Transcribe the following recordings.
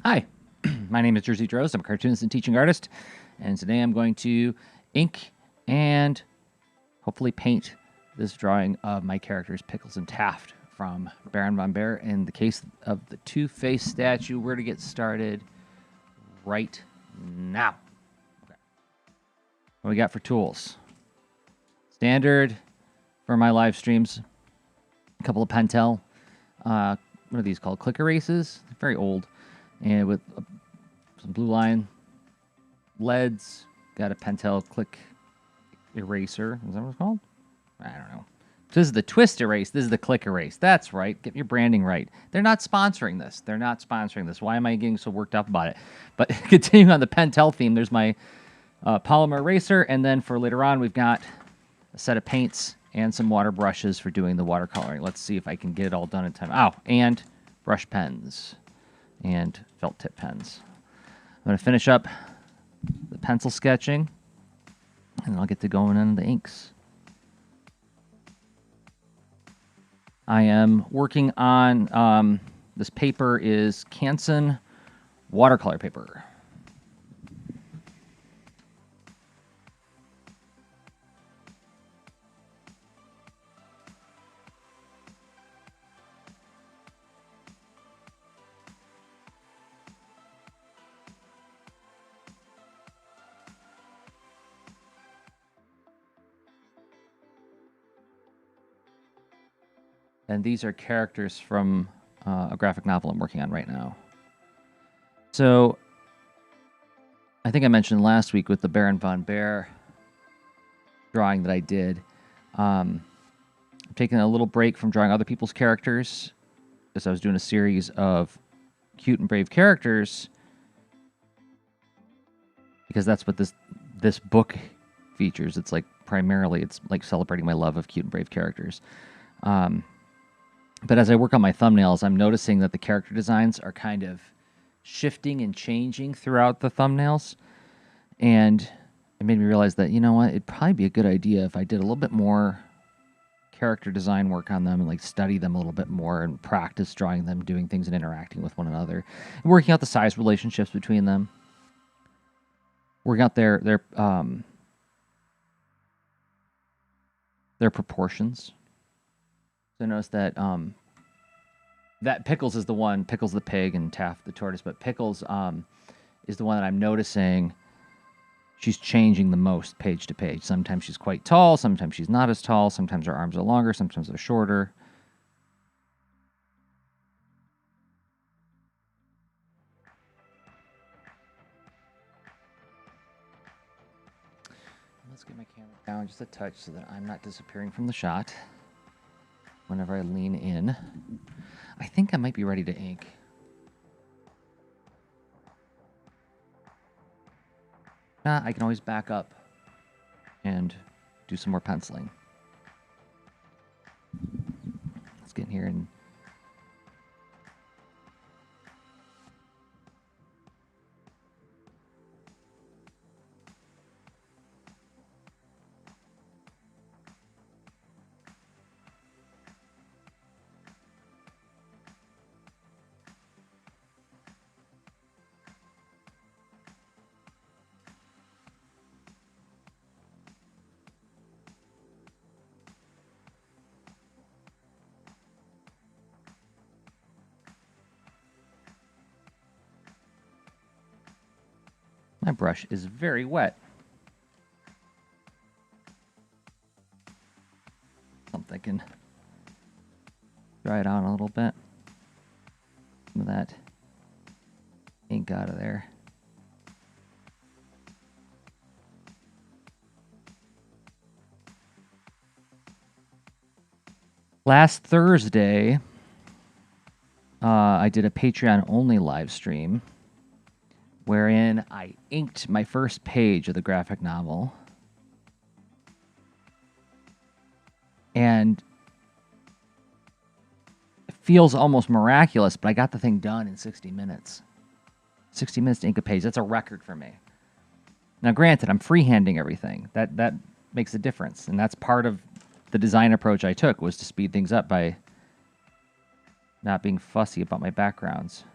Hi, my name is Jersey Droz. I'm a cartoonist and teaching artist, and today I'm going to ink and hopefully paint this drawing of my characters Pickles and Taft from Baron von Bear. In the case of the Two-Face statue, we're to get started right now. Okay. What we got for tools? Standard for my live streams, a couple of Pentel. What are these called? Click erases. Very old, and with some blue line leads. Got a Pentel click eraser. Is that what it's called? I don't know. This is the twist erase. This is the click erase. That's right. Get your branding right. They're not sponsoring this. They're not sponsoring this. Why am I getting so worked up about it? But continuing on the Pentel theme, there's my polymer eraser. And then for later on, we've got a set of paints and some water brushes for doing the watercoloring. Let's see if I can get it all done in time. Oh, and brush pens and felt tip pens. I'm going to finish up the pencil sketching, and I'll get to going in the inks. I am working on, this paper is Canson watercolor paper. And these are characters from a graphic novel I'm working on right now. So, I think I mentioned last week with the Baron von Bear drawing that I did. I'm taking a little break from drawing other people's characters as I was doing a series of cute and brave characters, because that's what this book features. It's like primarily it's like celebrating my love of cute and brave characters. But as I work on my thumbnails, I'm noticing that the character designs are kind of shifting and changing throughout the thumbnails. And it made me realize that, you know what, it'd probably be a good idea if I did a little bit more character design work on them and like study them a little bit more and practice drawing them, doing things and interacting with one another, and working out the size relationships between them, working out their proportions. So notice that that Pickles is the one, Pickles the pig and Taft the tortoise, but Pickles is the one that I'm noticing she's changing the most page to page. Sometimes she's quite tall, sometimes she's not as tall, sometimes her arms are longer, sometimes they're shorter. Let's get my camera down just a touch so that I'm not disappearing from the shot whenever I lean in. I think I might be ready to ink. I can always back up and do some more penciling. Let's get in here and my brush is very wet. Something I can dry it out a little bit. Some of that ink out of there. Last Thursday, I did a Patreon-only live stream wherein I inked my first page of the graphic novel. And it feels almost miraculous, but I got the thing done in 60 minutes. 60 minutes to ink a page. That's a record for me. Now, granted, I'm freehanding everything. That makes a difference, and that's part of the design approach I took, was to speed things up by not being fussy about my backgrounds.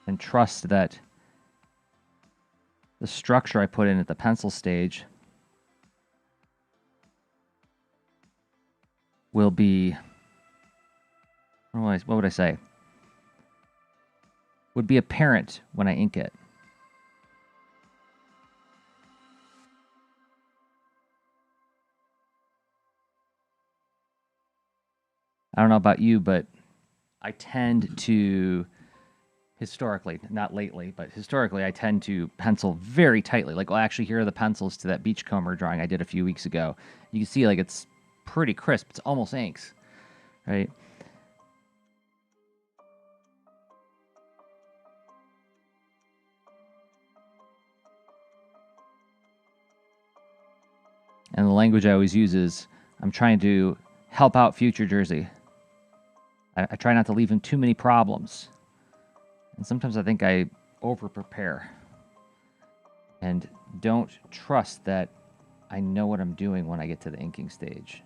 and trust that the structure I put in at the pencil stage will be, what would I say? Would be apparent when I ink it. I don't know about you, but I tend to, historically, not lately, but historically, I tend to pencil very tightly. Like, well, actually, here are the pencils to that beachcomber drawing I did a few weeks ago. You can see, like, it's pretty crisp. It's almost inks, right? And the language I always use is, I'm trying to help out future Jersey. I try not to leave him too many problems. And sometimes I think I over-prepare and don't trust that I know what I'm doing when I get to the inking stage.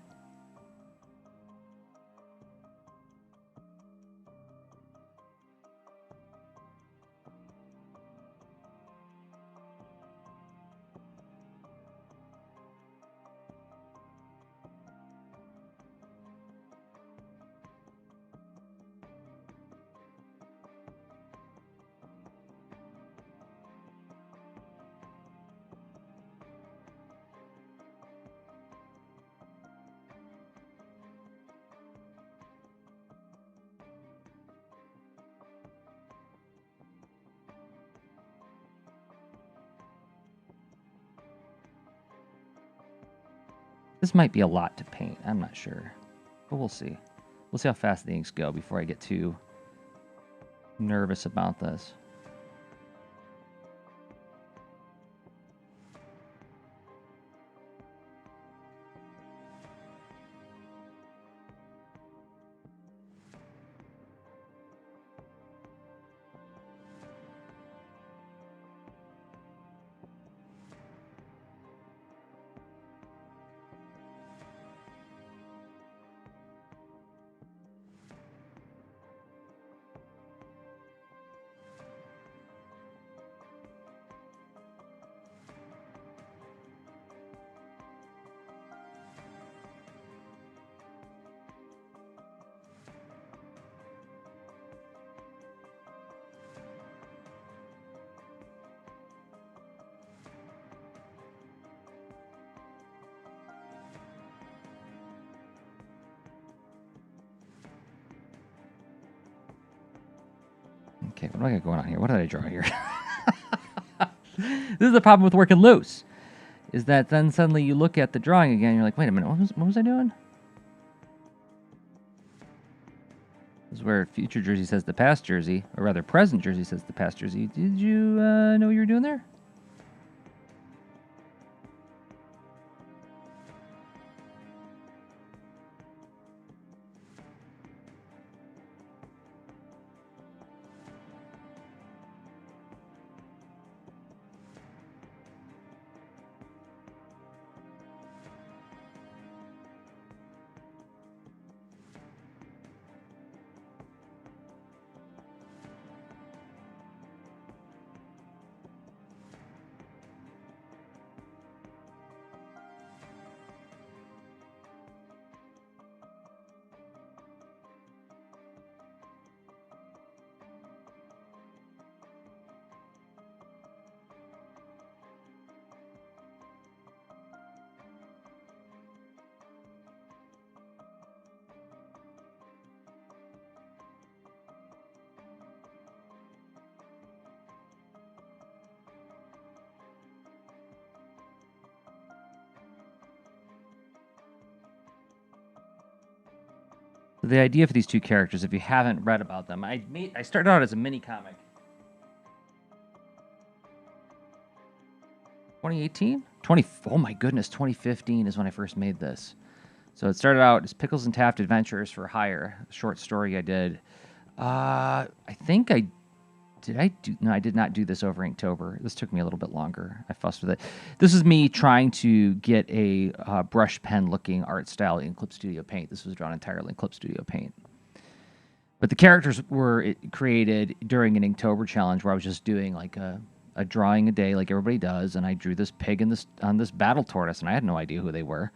This might be a lot to paint. I'm not sure. But we'll see. We'll see how fast the inks go before I get too nervous about this. Okay, what do I got going on here? What did I draw here? This is the problem with working loose, is that then suddenly you look at the drawing again and you're like, wait a minute, what was I doing? This is where future Jersey says the past Jersey, or rather present Jersey says the past Jersey. Did you know what you were doing there? The idea for these two characters, if you haven't read about them, I started out as a mini comic. 2018? Oh my goodness, 2015 is when I first made this. So it started out as Pickles and Taft Adventures for Hire, a short story I did. I think I did. No, I did not do this over Inktober. This took me a little bit longer. I fussed with it. This is me trying to get a brush pen looking art style in Clip Studio Paint. This was drawn entirely in Clip Studio Paint. But the characters were created during an Inktober challenge where I was just doing like a drawing a day like everybody does, and I drew this pig on this battle tortoise, and I had no idea who they were,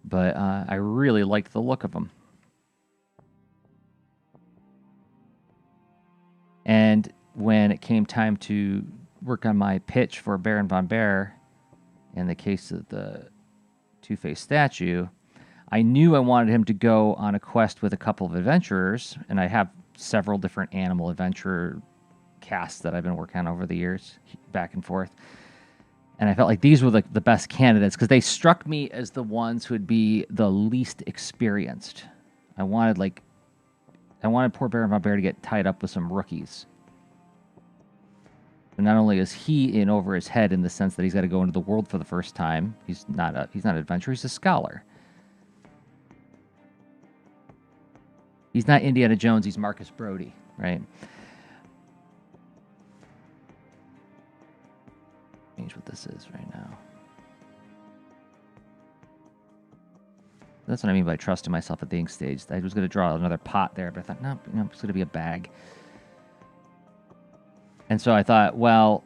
but I really liked the look of them. And when it came time to work on my pitch for Baron von Bear, in the case of the Two-Face statue, I knew I wanted him to go on a quest with a couple of adventurers, and I have several different animal adventurer casts that I've been working on over the years, back and forth. And I felt like these were the best candidates because they struck me as the ones who would be the least experienced. I wanted poor Baron von Bear to get tied up with some rookies. And not only is he in over his head in the sense that he's got to go into the world for the first time, he's not an adventurer, he's a scholar. He's not Indiana Jones, he's Marcus Brody, right? Change what this is right now. That's what I mean by trusting myself at the ink stage. I was going to draw another pot there, but I thought, no, it's going to be a bag. And so I thought, well,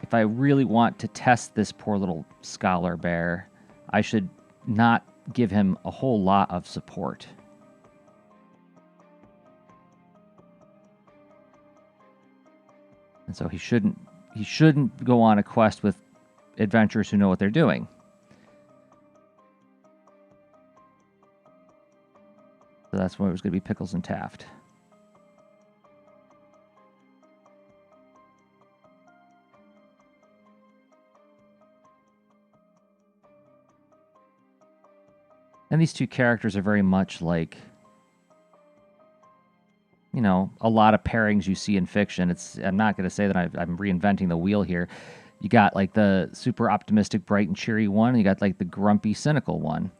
if I really want to test this poor little scholar bear, I should not give him a whole lot of support. And so he shouldn't go on a quest with adventurers who know what they're doing. So that's why it was going to be Pickles and Taft. And these two characters are very much like, you know, a lot of pairings you see in fiction. I'm not going to say that I'm reinventing the wheel here. You got like the super optimistic, bright and cheery one, and you got like the grumpy, cynical one.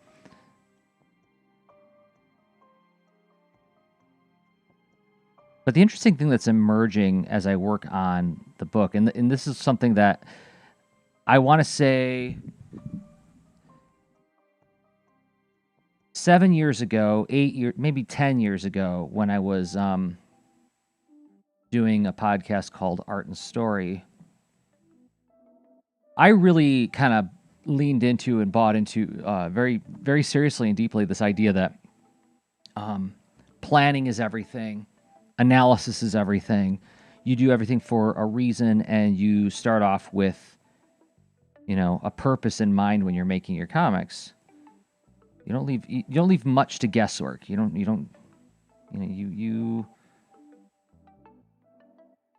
But the interesting thing that's emerging as I work on the book, and this is something that I want to say 7 years ago, 8 years, maybe 10 years ago, when I was doing a podcast called Art and Story, I really kind of leaned into and bought into very, very seriously and deeply this idea that planning is everything, analysis is everything. You do everything for a reason, and you start off with, you know, a purpose in mind when you're making your comics. You don't leave much to guesswork. You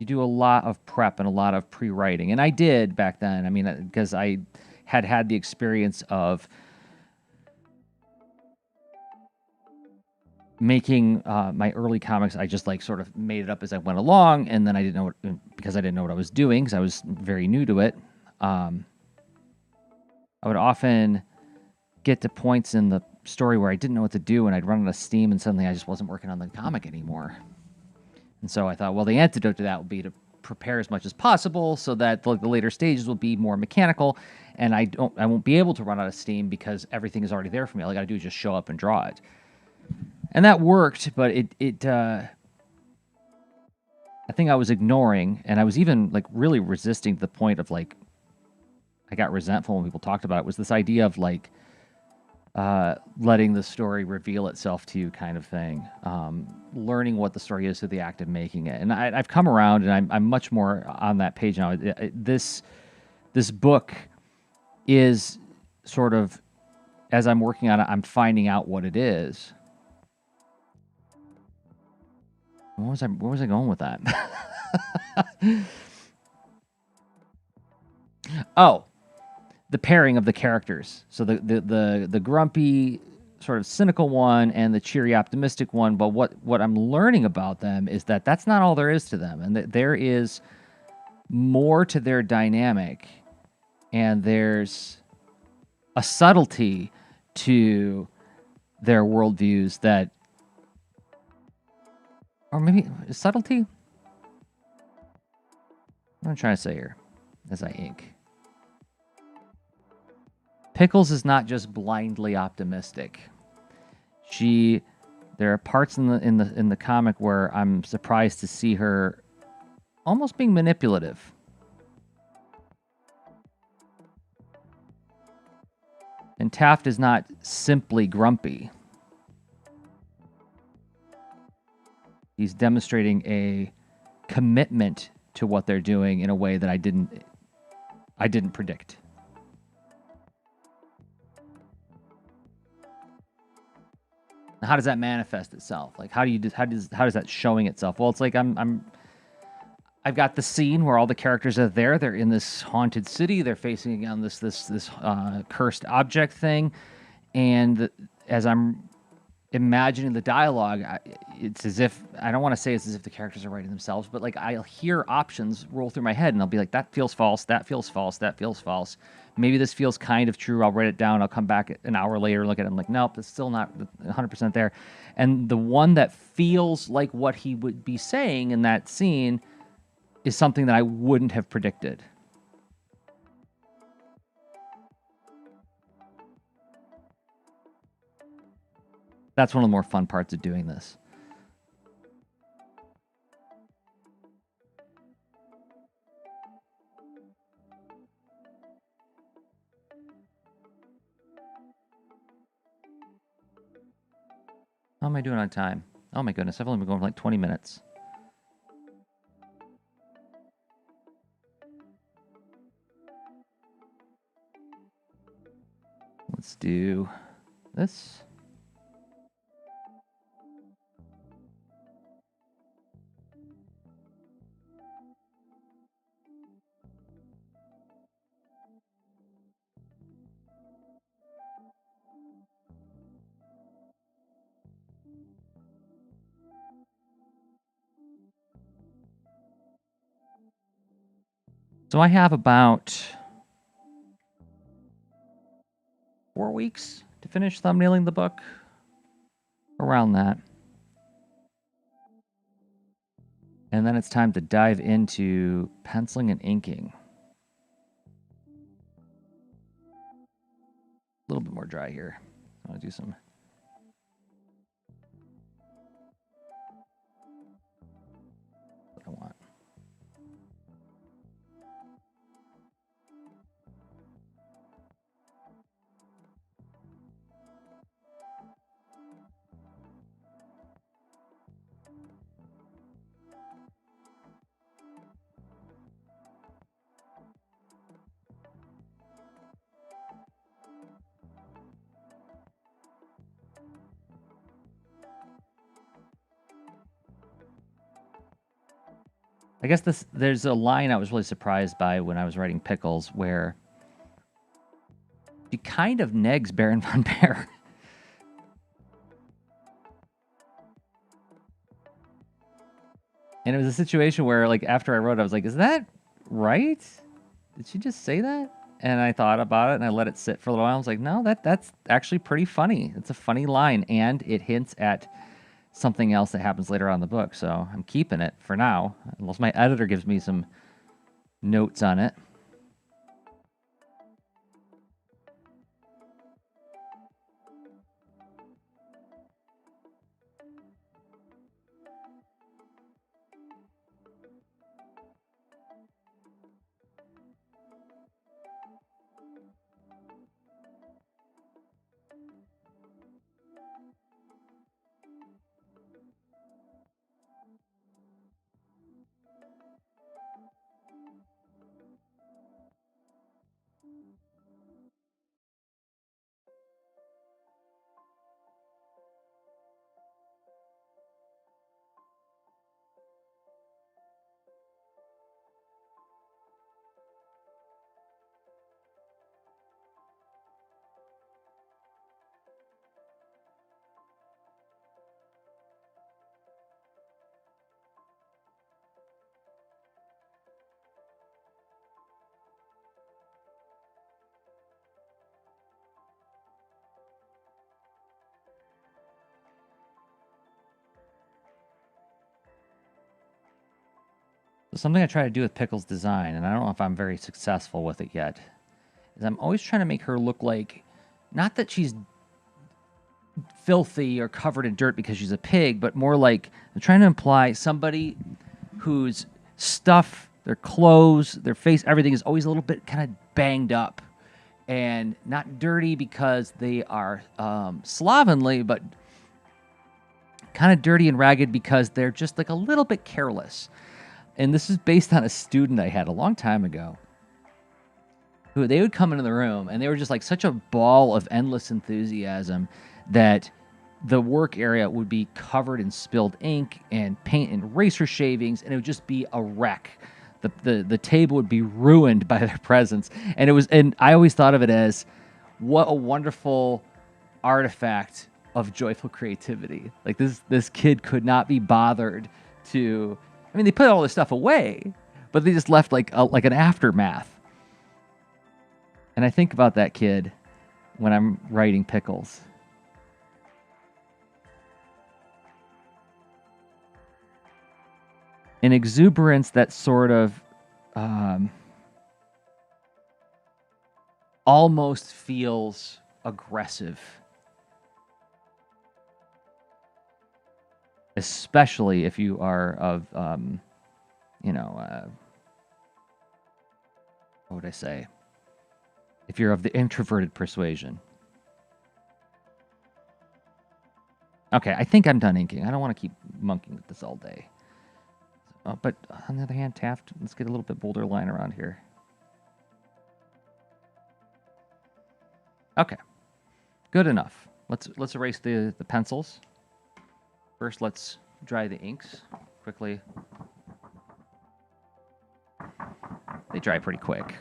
do a lot of prep and a lot of pre-writing. And I did back then. I mean, because I had the experience of making my early comics. I just like sort of made it up as I went along, and then I didn't know what I was doing because I was very new to it. I would often get to points in the story where I didn't know what to do, and I'd run out of steam, and suddenly I just wasn't working on the comic anymore. And so I thought, well, the antidote to that would be to prepare as much as possible so that the later stages will be more mechanical, and I won't be able to run out of steam because everything is already there for me. All I got to do is just show up and draw it. And that worked, but I think I was ignoring, and I was even like really resisting to the point of like, I got resentful when people talked about it, was this idea of like, letting the story reveal itself to you kind of thing. Learning what the story is through the act of making it. And I've come around, and I'm much more on that page now. This book is sort of, as I'm working on it, I'm finding out what it is. Where was I going with that? Oh, the pairing of the characters. So the grumpy, sort of cynical one and the cheery, optimistic one. But what I'm learning about them is that that's not all there is to them, and that there is more to their dynamic, and there's a subtlety to their worldviews that, or maybe subtlety. What am I trying to say here as I ink? Pickles is not just blindly optimistic. There's There are parts in the comic where I'm surprised to see her almost being manipulative. And Taft is not simply grumpy. He's demonstrating a commitment to what they're doing in a way that I didn't predict. How does that manifest itself? Like, how does that showing itself? Well, it's like I've got the scene where all the characters are there. They're in this haunted city. They're facing again this cursed object thing, and as I'm imagining the dialogue, it's as if, I don't want to say it's as if the characters are writing themselves, but like I'll hear options roll through my head, and I'll be like, that feels false. That feels false. That feels false. Maybe this feels kind of true. I'll write it down. I'll come back an hour later, look at it. I'm like, nope, it's still not 100% there. And the one that feels like what he would be saying in that scene is something that I wouldn't have predicted. That's one of the more fun parts of doing this. How am I doing on time? Oh my goodness, I've only been going for like 20 minutes. Let's do this. So I have about 4 weeks to finish thumbnailing the book. Around that. And then it's time to dive into penciling and inking. A little bit more dry here. I want to do some. What I want. I guess there's a line I was really surprised by when I was writing Pickles where she kind of negs Baron von Bear. And it was a situation where, like, after I wrote it, I was like, is that right? Did she just say that? And I thought about it and I let it sit for a little while. I was like, no, that's actually pretty funny. It's a funny line, and it hints at something else that happens later on in the book. So I'm keeping it for now, unless my editor gives me some notes on it. So something I try to do with Pickles' design, and I don't know if I'm very successful with it yet, is I'm always trying to make her look like, not that she's filthy or covered in dirt because she's a pig, but more like I'm trying to imply somebody whose stuff, their clothes, their face, everything is always a little bit kind of banged up and not dirty because they are slovenly, but kind of dirty and ragged because they're just like a little bit careless. And this is based on a student I had a long time ago who they would come into the room and they were just like such a ball of endless enthusiasm that the work area would be covered in spilled ink and paint and eraser shavings, and it would just be a wreck. The table would be ruined by their presence. And I always thought of it as what a wonderful artifact of joyful creativity. Like this kid could not be bothered to, I mean, they put all this stuff away, but they just left like an aftermath. And I think about that kid when I'm writing Pickles. An exuberance that sort of almost feels aggressive, especially if you are of, what would I say? If you're of the introverted persuasion. Okay, I think I'm done inking. I don't want to keep monkeying with this all day. But on the other hand, Taft, let's get a little bit bolder line around here. Okay, good enough. Let's erase the pencils. First, let's dry the inks quickly. They dry pretty quick.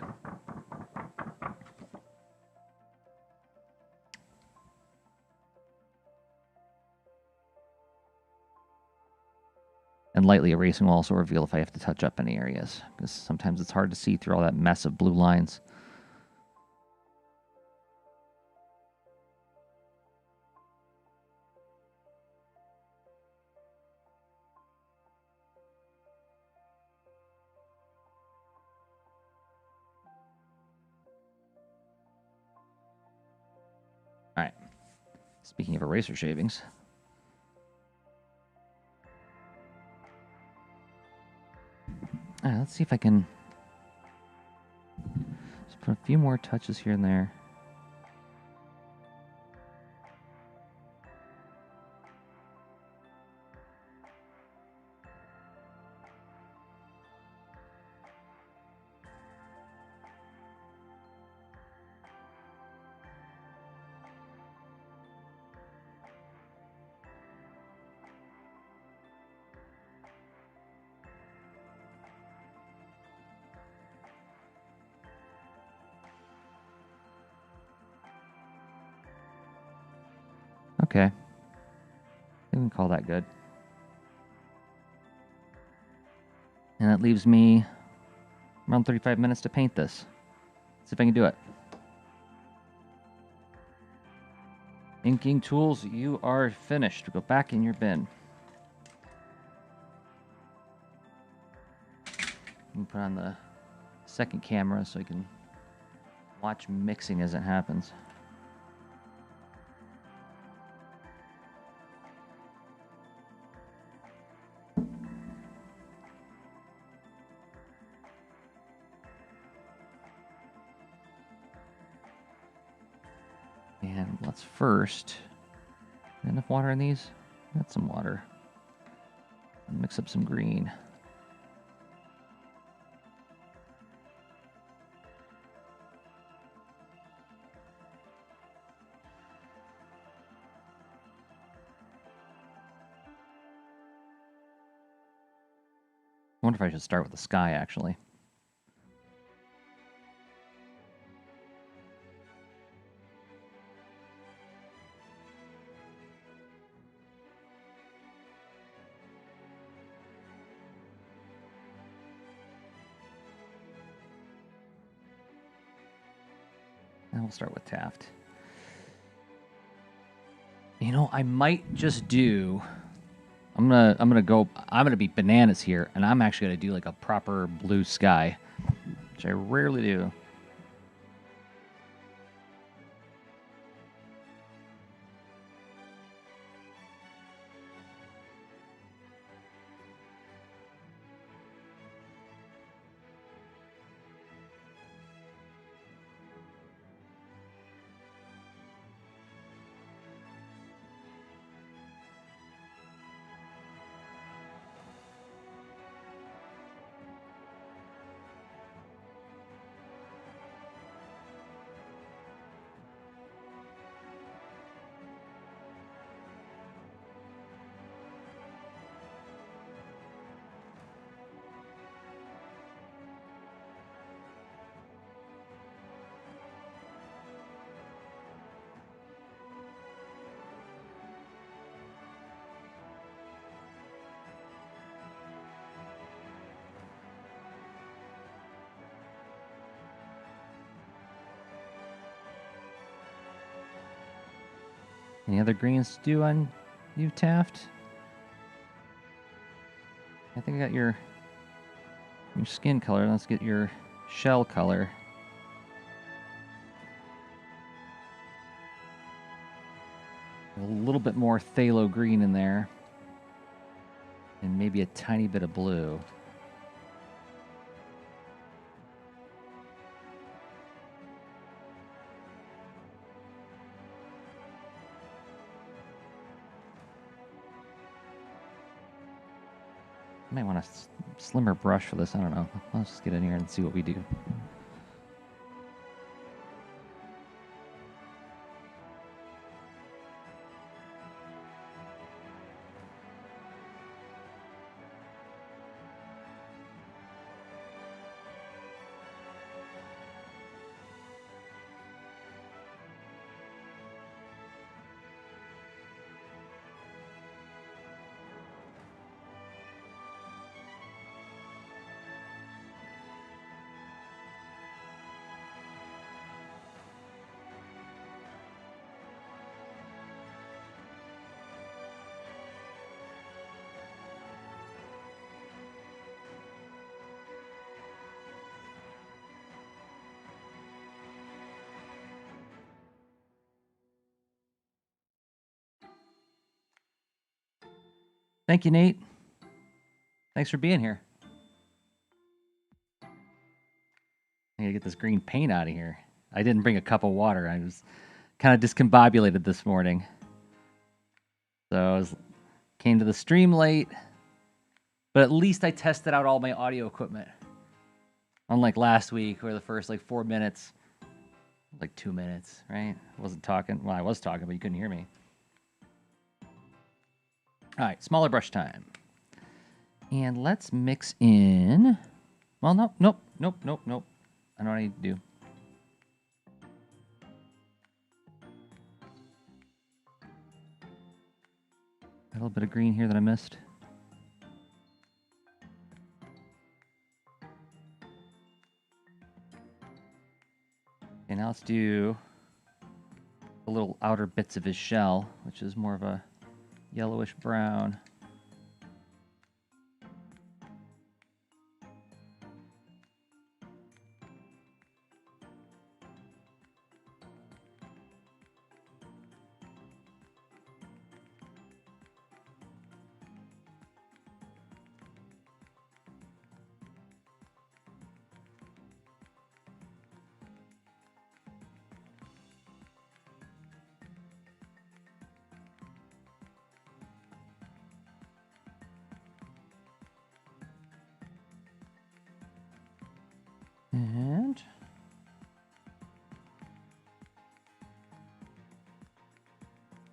And lightly erasing will also reveal if I have to touch up any areas, because sometimes it's hard to see through all that mess of blue lines. All right. Speaking of eraser shavings. All right, let's see if I can just put a few more touches here and there. Okay. I think we can call that good. And that leaves me around 35 minutes to paint this. See if I can do it. Inking tools, you are finished. Go back in your bin. And put on the second camera so you can watch mixing as it happens. And let's first, enough water in these? Got some water. Mix up some green. I wonder if I should start with the sky, actually. And we'll start with Taft. You know, I might just do... I'm gonna be bananas here, and I'm actually gonna do like a proper blue sky, which I rarely do. Any other greens to do on you, Taft? I think I got your skin color. Let's get your shell color. A little bit more phthalo green in there. And maybe a tiny bit of blue. I might want a slimmer brush for this. I don't know. Let's just get in here and see what we do. Thank you, Nate. Thanks for being here. I gotta get this green paint out of here. I didn't bring a cup of water. I was kind of discombobulated this morning. So came to the stream late, but at least I tested out all my audio equipment. Unlike last week, where the first 4 minutes, 2 minutes, right? I wasn't talking. Well, I was talking, but you couldn't hear me. All right, smaller brush time. And let's mix in. Well, nope. I know what I need to do. A little bit of green here that I missed. Okay, now let's do the little outer bits of his shell, which is more of a yellowish brown. And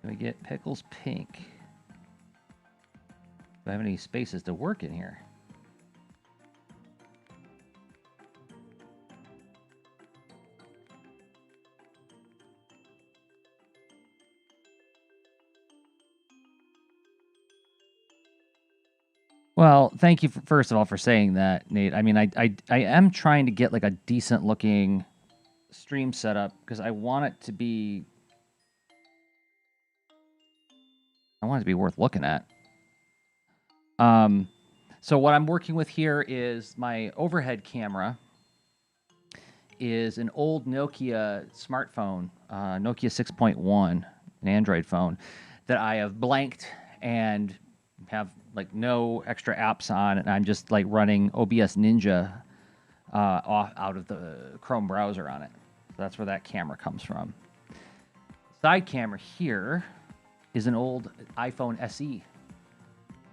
do I get Pickles pink? Do I have any spaces to work in here? Well, thank you first of all for saying that, Nate. I mean, I am trying to get a decent looking stream setup because I want it to be worth looking at. So what I'm working with here is my overhead camera is an old Nokia smartphone, Nokia 6.1, an Android phone that I have blanked and have no extra apps on, and I'm just running OBS Ninja out of the Chrome browser on it. So that's where that camera comes from. Side camera here is an old iPhone SE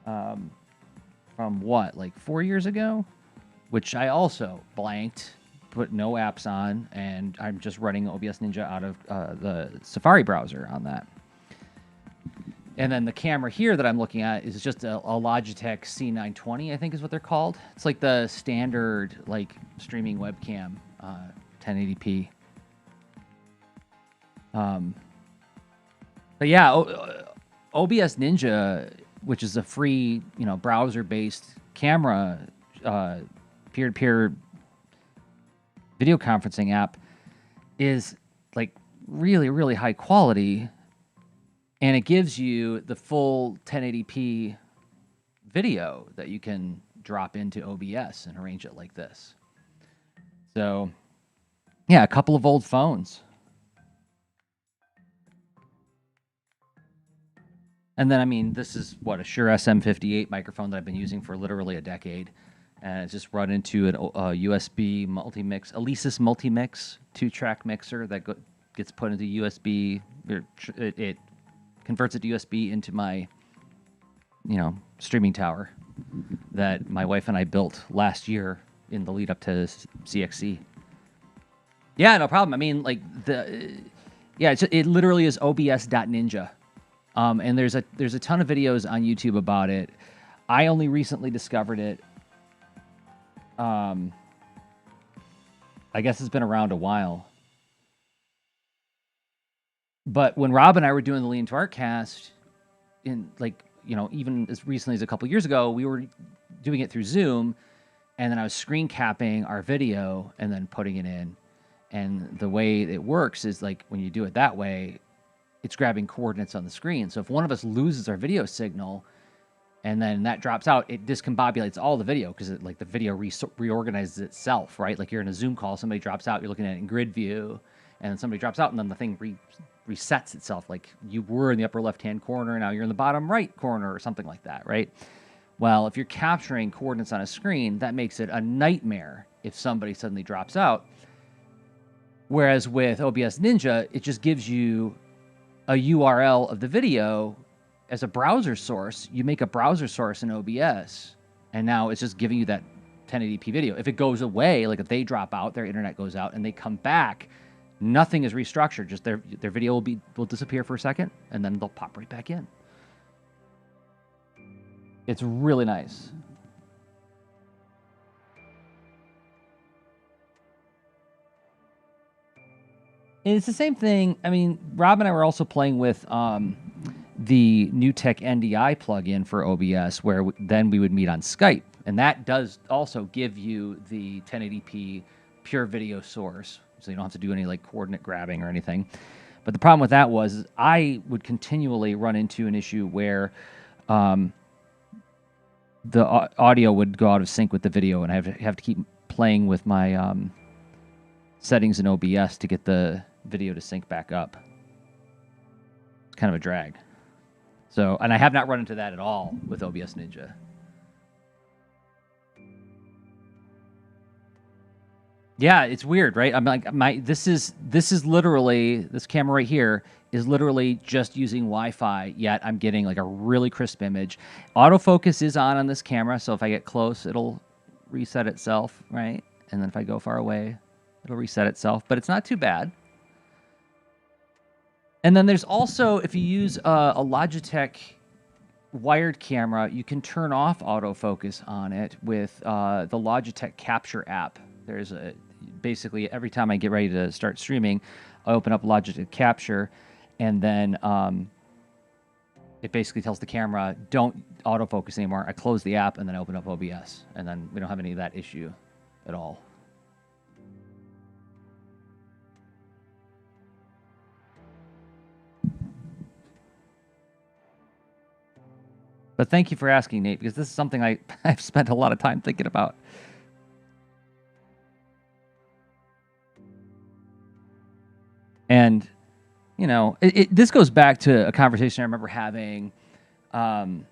from what, 4 years ago, which I also blanked, put no apps on, and I'm just running OBS Ninja out of the Safari browser on that. And then the camera here that I'm looking at is just a Logitech C920, I think is what they're called. It's the standard streaming webcam, 1080p. But yeah, OBS Ninja, which is a free, browser-based camera, peer-to-peer video conferencing app, is really, really high quality. And it gives you the full 1080p video that you can drop into OBS and arrange it like this. So, yeah, a couple of old phones. And then, I mean, this is what, a Shure SM58 microphone that I've been using for literally a decade. And it's just run into a USB multi-mix, Alesis multi-mix 2-track mixer that gets put into USB. It converts it to USB into my, streaming tower that my wife and I built last year in the lead up to CXC. Yeah, no problem. I mean, like it literally is obs.ninja. And there's a ton of videos on YouTube about it. I only recently discovered it. I guess it's been around a while. But when Rob and I were doing the Lean to Art cast, even as recently as a couple years ago, we were doing it through Zoom, and then I was screen capping our video and then putting it in. And the way it works is like when you do it that way, it's grabbing coordinates on the screen. So if one of us loses our video signal and then that drops out, it discombobulates all the video because the video reorganizes itself, right? Like you're in a Zoom call, somebody drops out, you're looking at it in grid view, and then somebody drops out, and then the thing resets itself. Like you were in the upper left-hand corner, now you're in the bottom right corner or something like that, right? Well, if you're capturing coordinates on a screen, that makes it a nightmare if somebody suddenly drops out. Whereas with OBS Ninja, it just gives you a URL of the video as a browser source. You make a browser source in OBS, and now it's just giving you that 1080p video. If it goes away, like if they drop out, their internet goes out, and they come back, nothing is restructured. Just their video will disappear for a second, and then they'll pop right back in. It's really nice. And it's the same thing. I mean, Rob and I were also playing with the NewTek NDI plugin for OBS, where then we would meet on Skype. And that does also give you the 1080p pure video source, so you don't have to do any like coordinate grabbing or anything. But the problem with that was I would continually run into an issue where the audio would go out of sync with the video, and I have to keep playing with my settings in OBS to get the video to sync back up. It's kind of a drag. So, and I have not run into that at all with OBS Ninja. Yeah, it's weird, right? I'm like, this is literally, this camera right here is literally just using Wi-Fi, yet I'm getting like a really crisp image. Autofocus is on this camera, so if I get close, it'll reset itself, right? And then if I go far away, it'll reset itself, but it's not too bad. And then there's also, if you use a Logitech wired camera, you can turn off autofocus on it with the Logitech Capture app. There's basically every time I get ready to start streaming, I open up Logitech Capture, and then it basically tells the camera, don't autofocus anymore. I close the app, and then I open up OBS, and then we don't have any of that issue at all. But thank you for asking, Nate, because this is something I've spent a lot of time thinking about. And, this goes back to a conversation I remember having in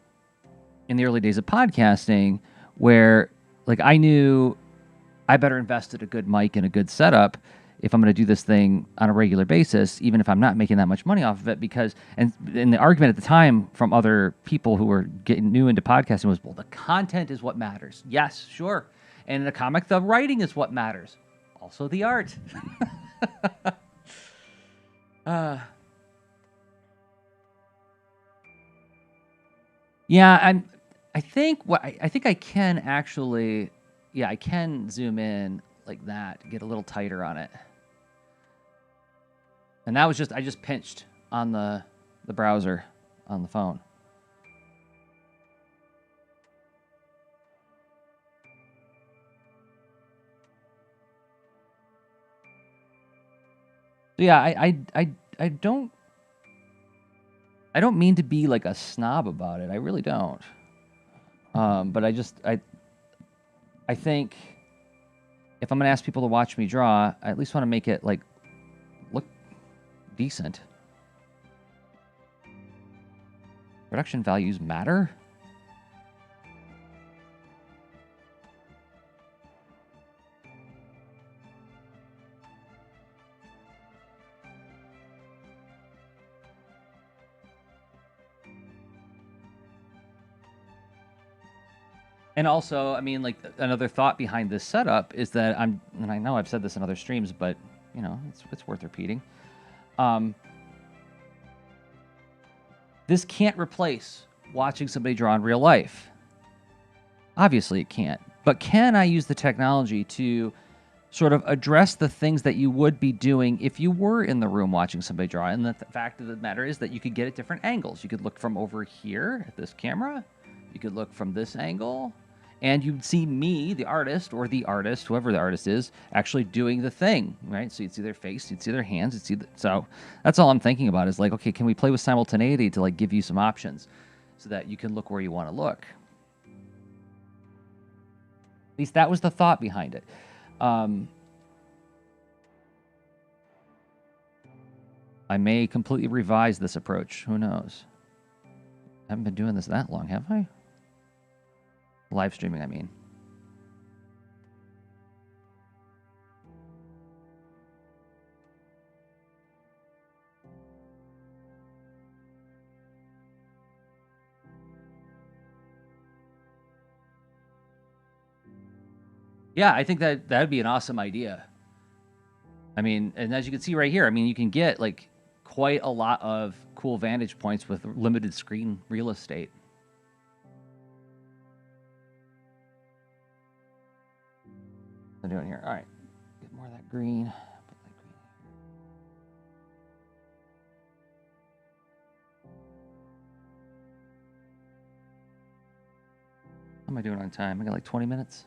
the early days of podcasting, where like I knew I better invest in a good mic and a good setup if I'm going to do this thing on a regular basis, even if I'm not making that much money off of it. Because, and the argument at the time from other people who were getting new into podcasting was, well, the content is what matters. Yes, sure. And in a comic, the writing is what matters. Also the art. Yeah, I think I can actually, yeah, I can zoom in like that, get a little tighter on it. And that was I just pinched on the browser on the phone. So yeah, I don't I don't mean to be like a snob about it. I really don't. But I think if I'm gonna ask people to watch me draw, I at least want to make it like look decent. Production values matter. And also, I mean, like another thought behind this setup is that and I know I've said this in other streams, but you know, it's worth repeating. This can't replace watching somebody draw in real life. Obviously, it can't. But can I use the technology to sort of address the things that you would be doing if you were in the room watching somebody draw? And the fact of the matter is that you could get at different angles. You could look from over here at this camera. You could look from this angle. And you'd see me, the artist, or the artist, whoever the artist is, actually doing the thing, right? So you'd see their face, you'd see their hands, so that's all I'm thinking about is like, okay, can we play with simultaneity to like give you some options so that you can look where you want to look? At least that was the thought behind it. I may completely revise this approach. Who knows? I haven't been doing this that long, have I? Live streaming, I mean. Yeah, I think that would be an awesome idea. I mean, and as you can see right here, I mean, you can get like quite a lot of cool vantage points with limited screen real estate. What am I doing here? All right, get more of that green. Put that green. How am I doing on time? I got like 20 minutes.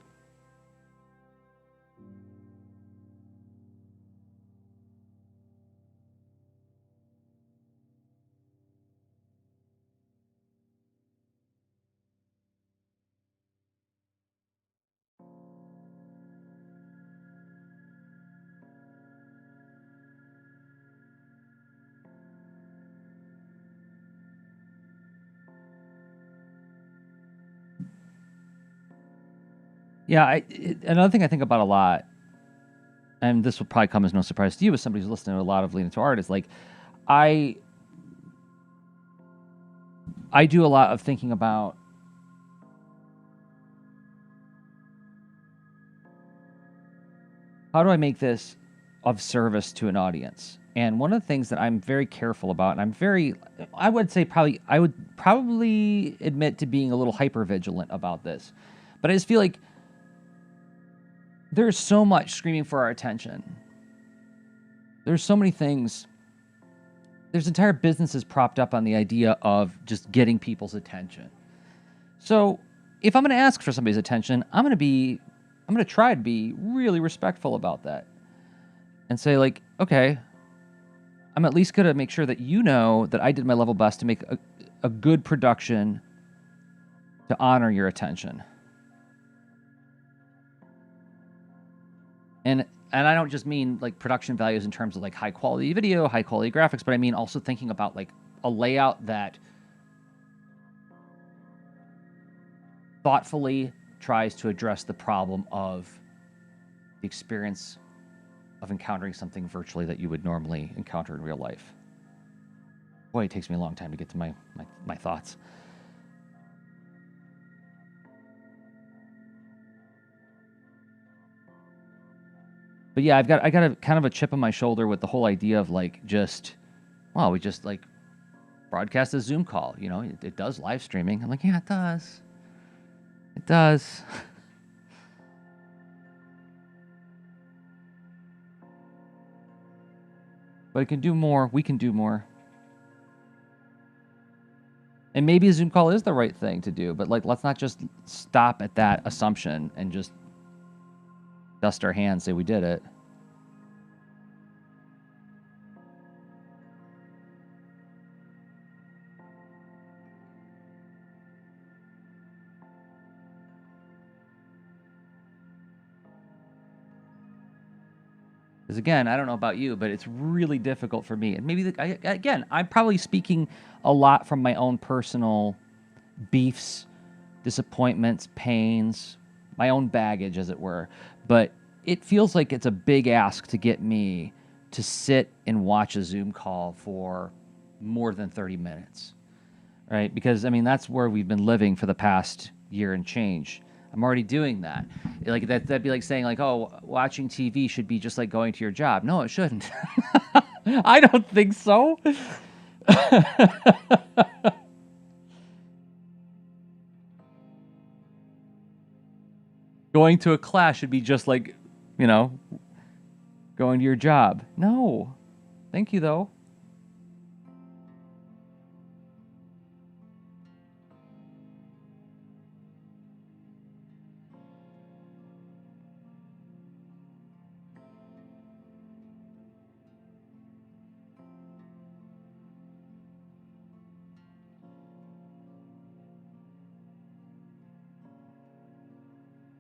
Yeah, another thing I think about a lot, and this will probably come as no surprise to you as somebody who's listening to a lot of Lean Into Art, is like I do a lot of thinking about how do I make this of service to an audience? And one of the things that I'm very careful about, and I would probably admit to being a little hyper vigilant about this, but I just feel like there's so much screaming for our attention. There's so many things. There's entire businesses propped up on the idea of just getting people's attention. So if I'm going to ask for somebody's attention, I'm going to try to be really respectful about that and say like, okay, I'm at least going to make sure that you know that I did my level best to make a good production to honor your attention. And I don't just mean like production values in terms of like high quality video, high quality graphics, but I mean also thinking about like a layout that thoughtfully tries to address the problem of the experience of encountering something virtually that you would normally encounter in real life. Boy, it takes me a long time to get to my thoughts. But yeah, I got a kind of a chip on my shoulder with the whole idea of like we just like broadcast a Zoom call. You know, it does live streaming. I'm like, yeah, it does. It does. But it can do more. We can do more. And maybe a Zoom call is the right thing to do, but like let's not just stop at that assumption and just dust our hands, say we did it. Because again, I don't know about you, but it's really difficult for me. And maybe again, I'm probably speaking a lot from my own personal beefs, disappointments, pains, my own baggage, as it were. But it feels like it's a big ask to get me to sit and watch a Zoom call for more than 30 minutes, right? Because, I mean, that's where we've been living for the past year and change. I'm already doing that. Like that'd be like saying like, oh, watching TV should be just like going to your job. No, it shouldn't. I don't think so. Going to a class should be just like, you know, going to your job. No. Thank you, though.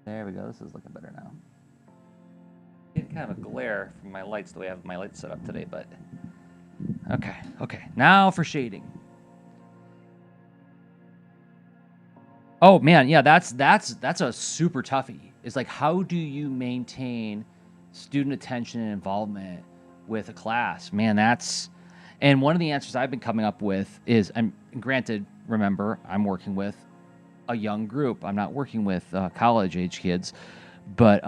There we go. This is looking better now. Getting kind of a glare from my lights the way I have my lights set up today, but okay, okay. Now for shading. Oh man, yeah, that's a super toughie. It's like, how do you maintain student attention and involvement with a class? Man, and one of the answers I've been coming up with is, I'm granted, remember, I'm working with a young group. I'm not working with college age kids, but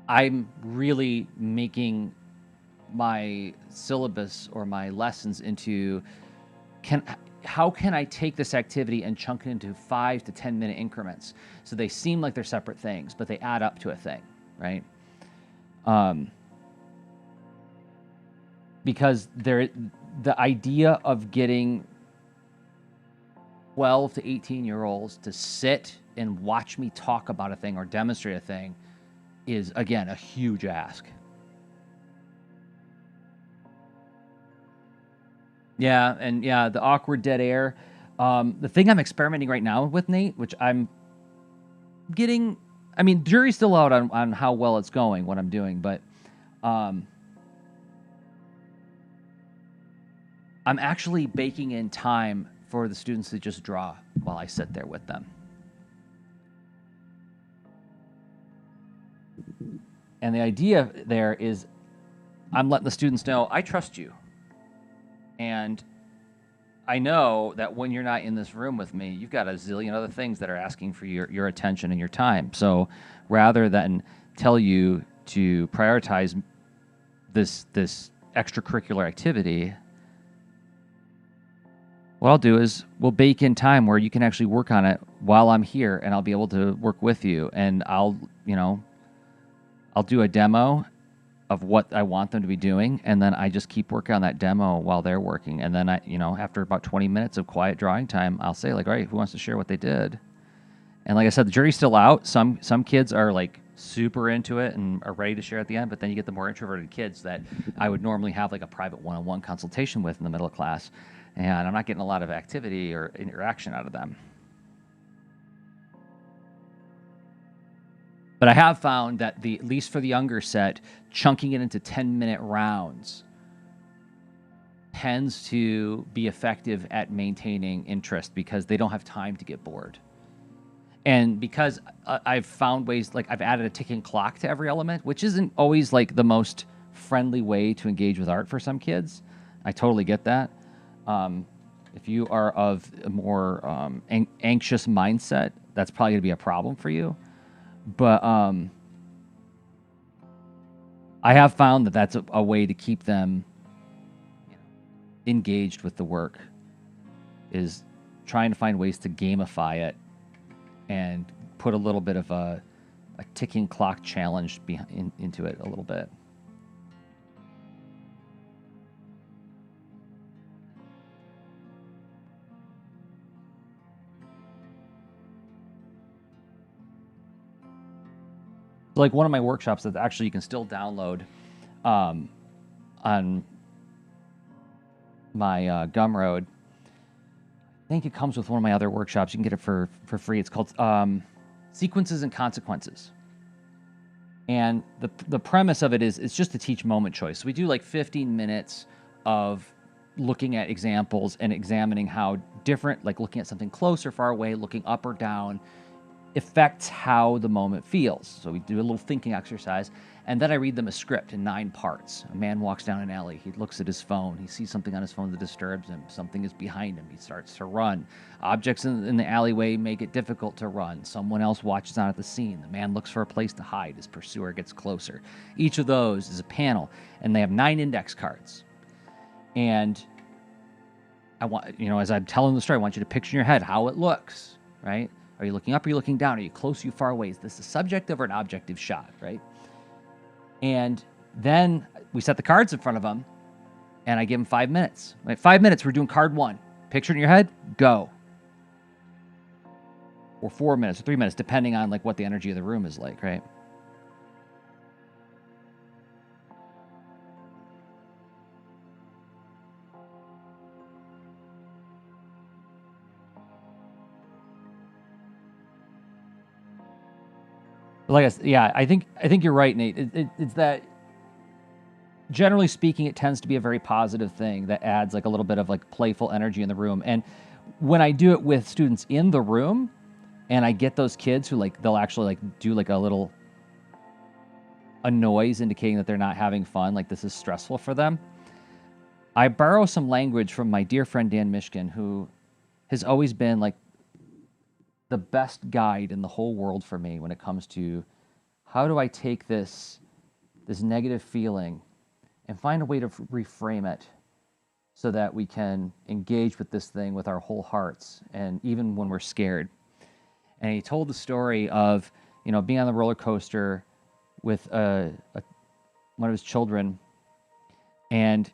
I'm really making my syllabus or my lessons into how can I take this activity and chunk it into 5 to 10 minute increments so they seem like they're separate things, but they add up to a thing, right? Because the idea of getting 12 to 18-year-olds to sit and watch me talk about a thing or demonstrate a thing is, again, a huge ask. Yeah, and yeah, the awkward dead air. The thing I'm experimenting right now with, Nate, which I'm getting, I mean, jury's still out on how well it's going, what I'm doing, but I'm actually baking in time for the students to just draw while I sit there with them. And the idea there is I'm letting the students know, I trust you. And I know that when you're not in this room with me, you've got a zillion other things that are asking for your attention and your time. So rather than tell you to prioritize this extracurricular activity, what I'll do is we'll bake in time where you can actually work on it while I'm here, and I'll be able to work with you. And I'll do a demo of what I want them to be doing, and then I just keep working on that demo while they're working. And then after about 20 minutes of quiet drawing time, I'll say like, all right, who wants to share what they did? And like I said, the jury's still out. Some kids are like super into it and are ready to share at the end, but then you get the more introverted kids that I would normally have like a private one-on-one consultation with in the middle of class, and I'm not getting a lot of activity or interaction out of them. But I have found that at least for the younger set, chunking it into 10-minute rounds tends to be effective at maintaining interest because they don't have time to get bored. And because I've found ways, like I've added a ticking clock to every element, which isn't always like the most friendly way to engage with art for some kids. I totally get that. If you are of a more anxious mindset, that's probably going to be a problem for you. But I have found that that's a way to keep them engaged with the work, is trying to find ways to gamify it and put a little bit of a ticking clock challenge into it a little bit. Like one of my workshops that actually you can still download on my Gumroad. I think it comes with one of my other workshops. You can get it for free. It's called Sequences and Consequences. And the premise of it is it's just to teach moment choice. So we do like 15 minutes of looking at examples and examining how different, like looking at something close or far away, looking up or down, affects how the moment feels. So we do a little thinking exercise, and then I read them a script in 9 parts. A man walks down an alley. He looks at his phone. He sees something on his phone that disturbs him. Something is behind him. He starts to run. Objects in the alleyway make it difficult to run. Someone else watches on at the scene. The man looks for a place to hide. His pursuer gets closer. Each of those is a panel, and they have 9 index cards. And I want, as I'm telling the story, I want you to picture in your head how it looks, right? Are you looking up? Are you looking down? Are you close? Are you far away? Is this a subjective or an objective shot, right? And then we set the cards in front of them, and I give them 5 minutes. Right? 5 minutes, we're doing card 1. Picture in your head, go. Or 4 minutes, or 3 minutes, depending on like what the energy of the room is like, right? Like I think you're right, Nate. It's that generally speaking, it tends to be a very positive thing that adds like a little bit of like playful energy in the room. And when I do it with students in the room, and I get those kids who like they'll actually like do like a noise indicating that they're not having fun, like this is stressful for them. I borrow some language from my dear friend Dan Mishkin, who has always been like the best guide in the whole world for me when it comes to how do I take this negative feeling and find a way to reframe it so that we can engage with this thing with our whole hearts, and even when we're scared. And he told the story of being on the roller coaster with one of his children, and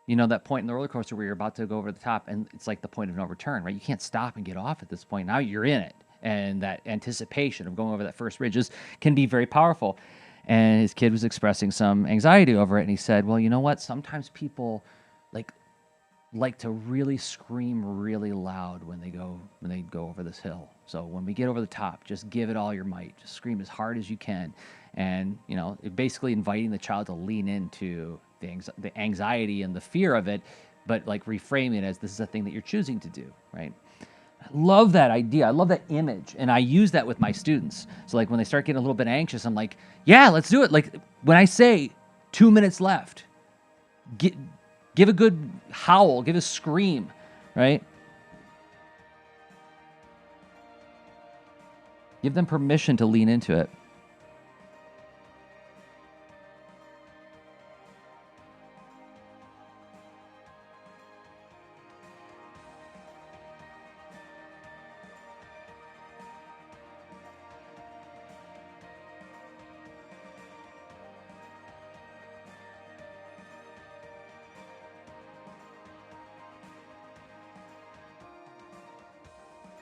that point in the roller coaster where you're about to go over the top, and it's like the point of no return, right? You can't stop and get off at this point. Now you're in it, and that anticipation of going over that first ridge can be very powerful. And his kid was expressing some anxiety over it, and he said, "Well, you know what? Sometimes people like to really scream really loud when they go over this hill. So when we get over the top, just give it all your might. Just scream as hard as you can." And basically inviting the child to lean into the anxiety and the fear of it, but like reframing it as this is a thing that you're choosing to do, right? I love that idea. I love that image, and I use that with my students. So like when they start getting a little bit anxious, I'm like, "Yeah, let's do it." Like when I say 2 minutes left, give a good howl, give a scream, right? Give them permission to lean into it.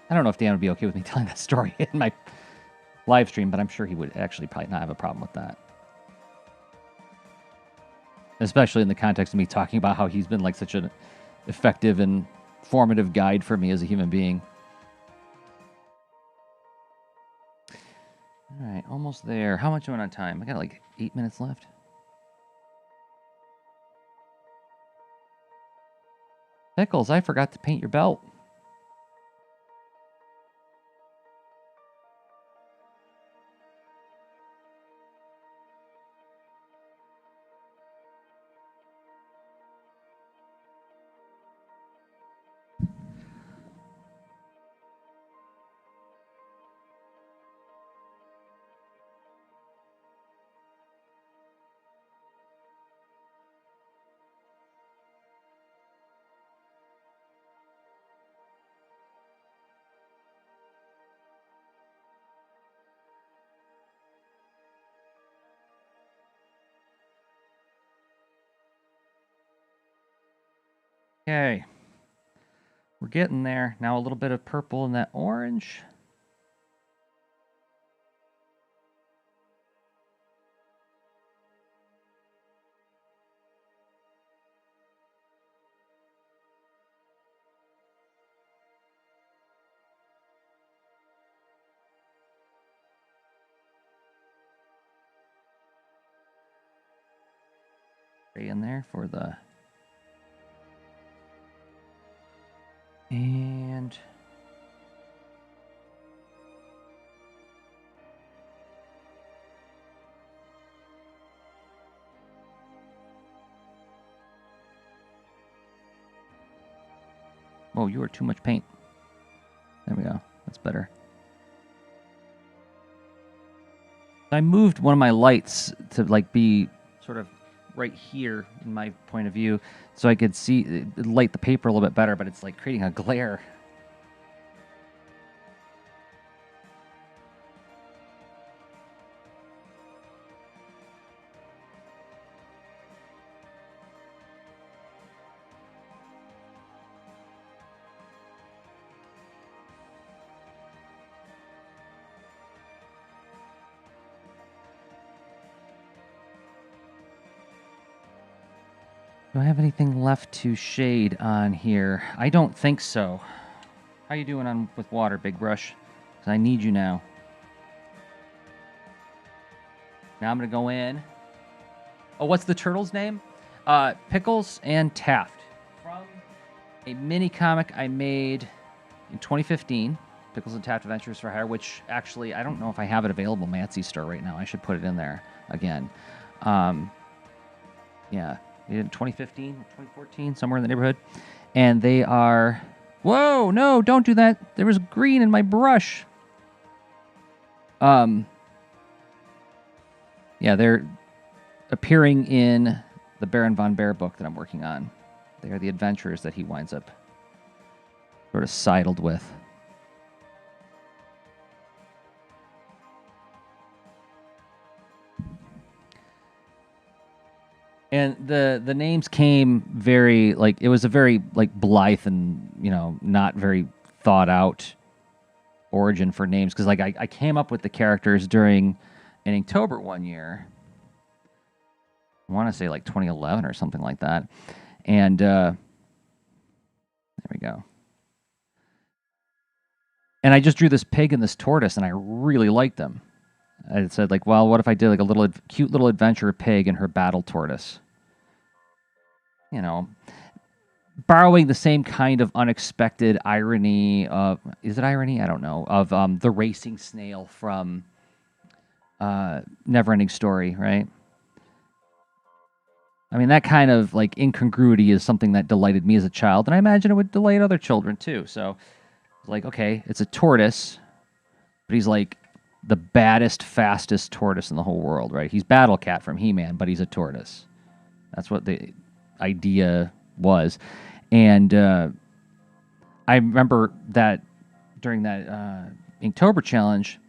I don't know if Dan would be okay with me telling that story in my live stream, but I'm sure he would actually probably not have a problem with that. Especially in the context of me talking about how he's been like such an effective and formative guide for me as a human being. All right, almost there. How much am I on time? I got like 8 minutes left. Pickles, I forgot to paint your belt. Okay. We're getting there. Now a little bit of purple and that orange. Stay in there for the... And... Oh, you are too much paint. There we go. That's better. I moved one of my lights to like be sort of right here in my point of view so I could see light the paper a little bit better, but it's like creating a glare. Do I have anything left to shade on here? I don't think so. How you doing on with water, Big Brush? 'Cause I need you now. Now I'm going to go in. Oh, what's the turtle's name? Pickles and Taft. From a mini comic I made in 2015, Pickles and Taft Adventures for Hire, which actually, I don't know if I have it available in my Etsy store right now. I should put it in there again. Yeah. In 2015, 2014, somewhere in the neighborhood. And they are... Whoa, no, don't do that. There was green in my brush. Yeah, they're appearing in the Baron von Bear book that I'm working on. They are the adventures that he winds up sort of sidled with. And the names came very, like, it was a very, like, blithe and, you know, not very thought out origin for names. Because, like, I came up with the characters during an Inktober one year. I want to say, like, 2011 or something like that. And there we go. And I just drew this pig and this tortoise, and I really liked them. I said, like, well, what if I did, like, a little cute little adventure pig and her battle tortoise? You know, borrowing the same kind of unexpected irony of, is it irony? I don't know, of the racing snail from Neverending Story, right? I mean, that kind of like incongruity is something that delighted me as a child, and I imagine it would delight other children too. So, like, okay, it's a tortoise, but he's like the baddest, fastest tortoise in the whole world, right? He's Battle Cat from He-Man, but he's a tortoise. That's what the idea was. And I remember that during that Inktober challenge,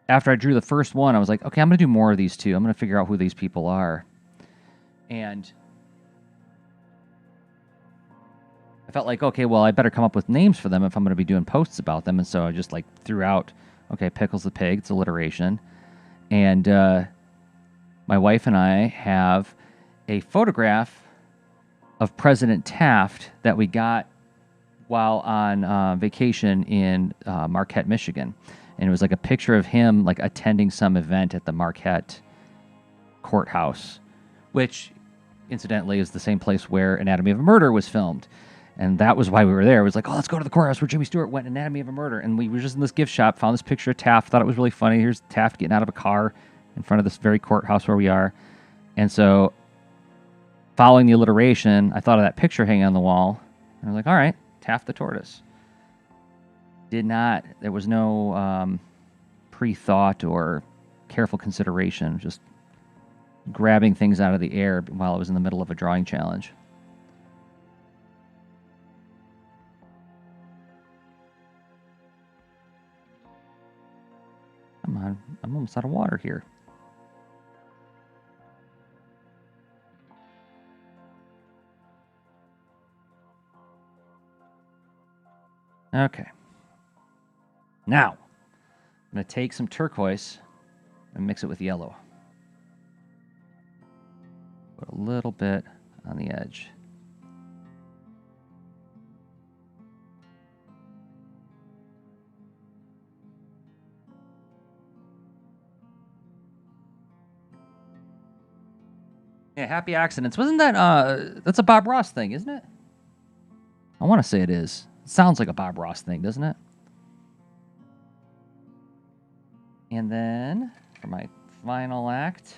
after I drew the first one, I was like, okay, I'm going to do more of these two. I'm going to figure out who these people are. And I felt like, okay, well, I better come up with names for them if I'm going to be doing posts about them. And so I just like threw out, okay, Pickles the pig. It's alliteration. And my wife and I have a photograph of President Taft that we got while on vacation in Marquette, Michigan. And it was like a picture of him like attending some event at the Marquette courthouse, which incidentally is the same place where Anatomy of a Murder was filmed. And that was why we were there. It was like, oh, let's go to the courthouse where Jimmy Stewart went, Anatomy of a Murder. And we were just in this gift shop, found this picture of Taft, thought it was really funny. Here's Taft getting out of a car in front of this very courthouse where we are. And so following the alliteration, I thought of that picture hanging on the wall. And I was like, all right, Taft the tortoise. There was no pre-thought or careful consideration, just grabbing things out of the air while I was in the middle of a drawing challenge. Come on, I'm almost out of water here. Okay. Now, I'm going to take some turquoise and mix it with yellow. Put a little bit on the edge. Yeah, Happy Accidents. Wasn't that that's a Bob Ross thing, isn't it? I want to say it is. It sounds like a Bob Ross thing, doesn't it? And then for my final act,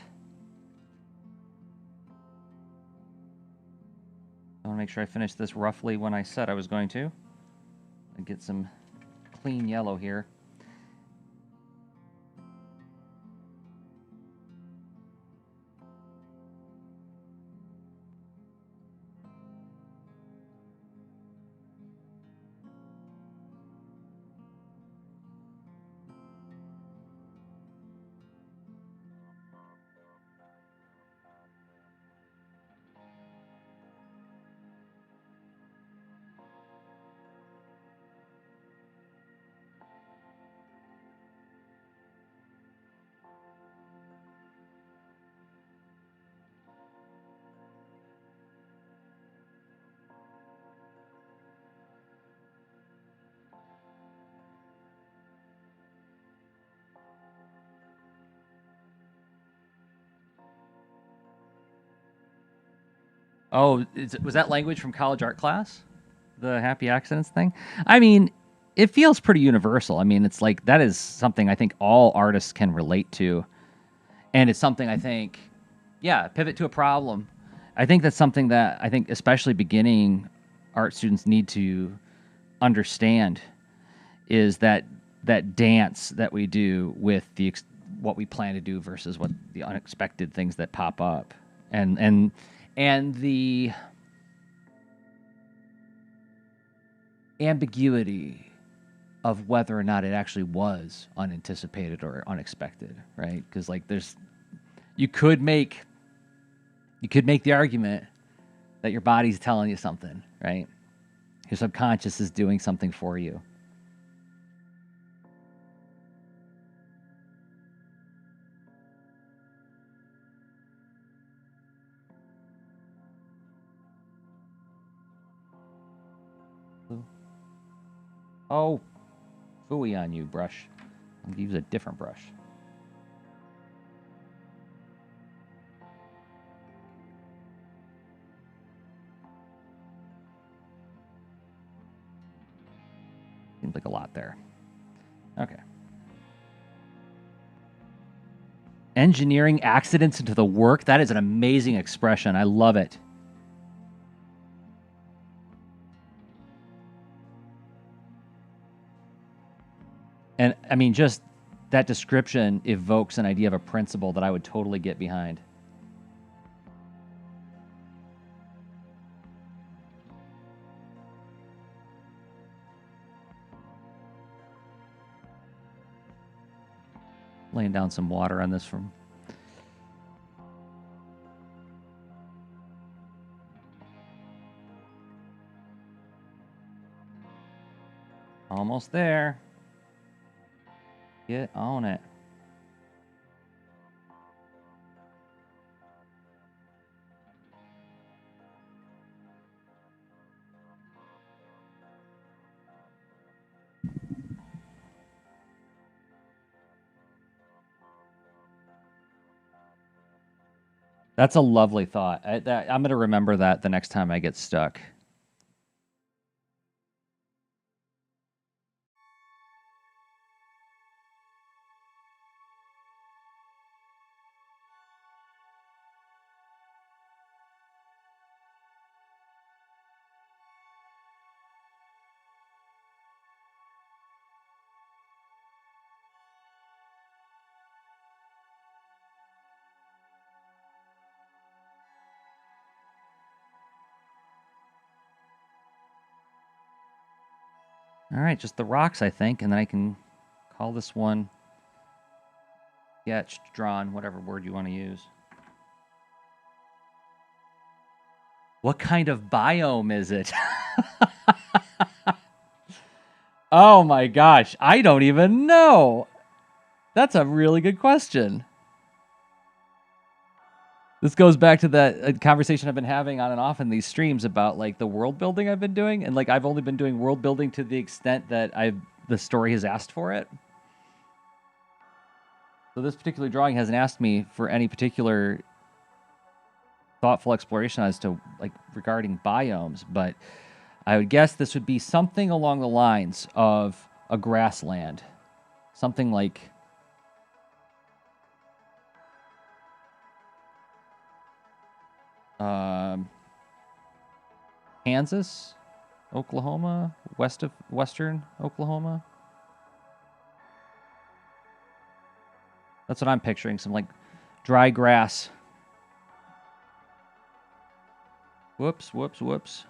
I want to make sure I finish this roughly when I said I was going to. And get some clean yellow here. Oh, was that language from college art class? The happy accidents thing? I mean, it feels pretty universal. I mean, it's like that is something I think all artists can relate to. And it's something I think, yeah, pivot to a problem. I think that's something that I think especially beginning art students need to understand is that dance that we do with what we plan to do versus what the unexpected things that pop up, and the ambiguity of whether or not it actually was unanticipated or unexpected, right? Because like you could make you could make the argument that your body's telling you something, right? Your subconscious is doing something for you. Oh, phooey on you, brush. I'm gonna use a different brush. Seems like a lot there. Okay. Engineering accidents into the work. That is an amazing expression. I love it. And I mean, just that description evokes an idea of a principle that I would totally get behind. Laying down some water on this from. Almost there. Get on it. That's a lovely thought. I'm going to remember that the next time I get stuck. All right, just the rocks, I think, and then I can call this one sketched, drawn, whatever word you want to use. What kind of biome is it? Oh my gosh, I don't even know. That's a really good question. This goes back to that conversation I've been having on and off in these streams about like the world building I've been doing, and like I've only been doing world building to the extent that the story has asked for it. So this particular drawing hasn't asked me for any particular thoughtful exploration as to like regarding biomes, but I would guess this would be something along the lines of a grassland, something like Kansas, Oklahoma, western Oklahoma. That's what I'm picturing. Some like dry grass. Whoops, whoops, whoops.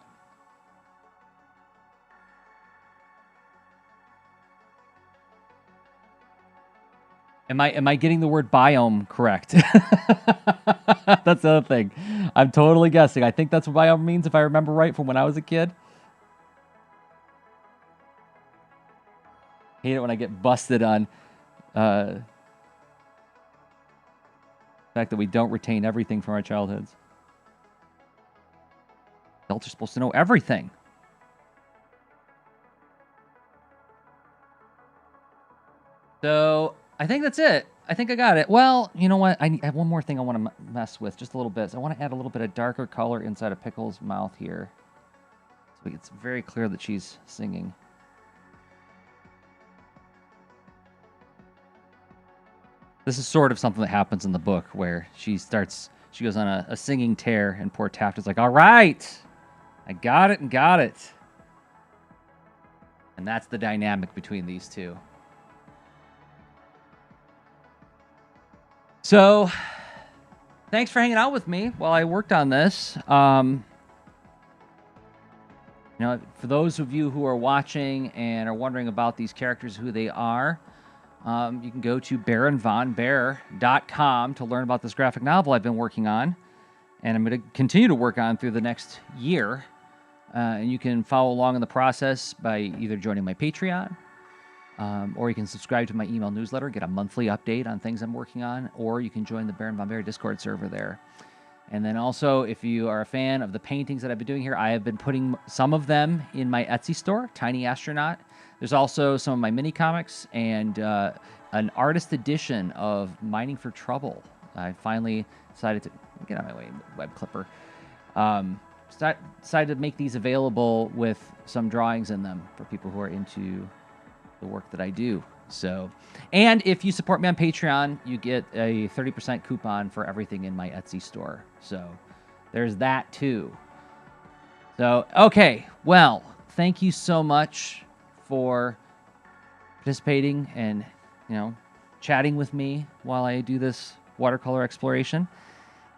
Am I getting the word biome correct? That's the other thing. I'm totally guessing. I think that's what biome means if I remember right from when I was a kid. Hate it when I get busted on the fact that we don't retain everything from our childhoods. Adults are supposed to know everything. So I think that's it. I think I got it. Well, you know what? I have one more thing I want to mess with just a little bit. So I want to add a little bit of darker color inside of Pickles' mouth here. So it's very clear that she's singing. This is sort of something that happens in the book where she goes on a singing tear, and poor Taft is like, all right, I got it and got it. And that's the dynamic between these two. So, thanks for hanging out with me while I worked on this. For those of you who are watching and are wondering about these characters, who they are, you can go to baronvonbear.com to learn about this graphic novel I've been working on, and I'm going to continue to work on through the next year. And you can follow along in the process by either joining my Patreon, or you can subscribe to my email newsletter, get a monthly update on things I'm working on, or you can join the Baron Von Bear Discord server there. And then also, if you are a fan of the paintings that I've been doing here, I have been putting some of them in my Etsy store, Tiny Astronaut. There's also some of my mini comics and an artist edition of Mining for Trouble. I finally decided to get out of my way, web clipper. Decided to make these available with some drawings in them for people who are into the work that I do. So, and if you support me on Patreon, you get a 30% coupon for everything in my Etsy store. So there's that too. So, okay. Well, thank you so much for participating and, chatting with me while I do this watercolor exploration.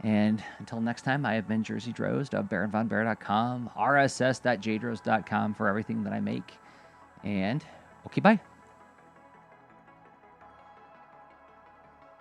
And until next time, I have been Jersey Drozd of BaronVonBear.com, rss.jdrozd.com for everything that I make. And okay, bye.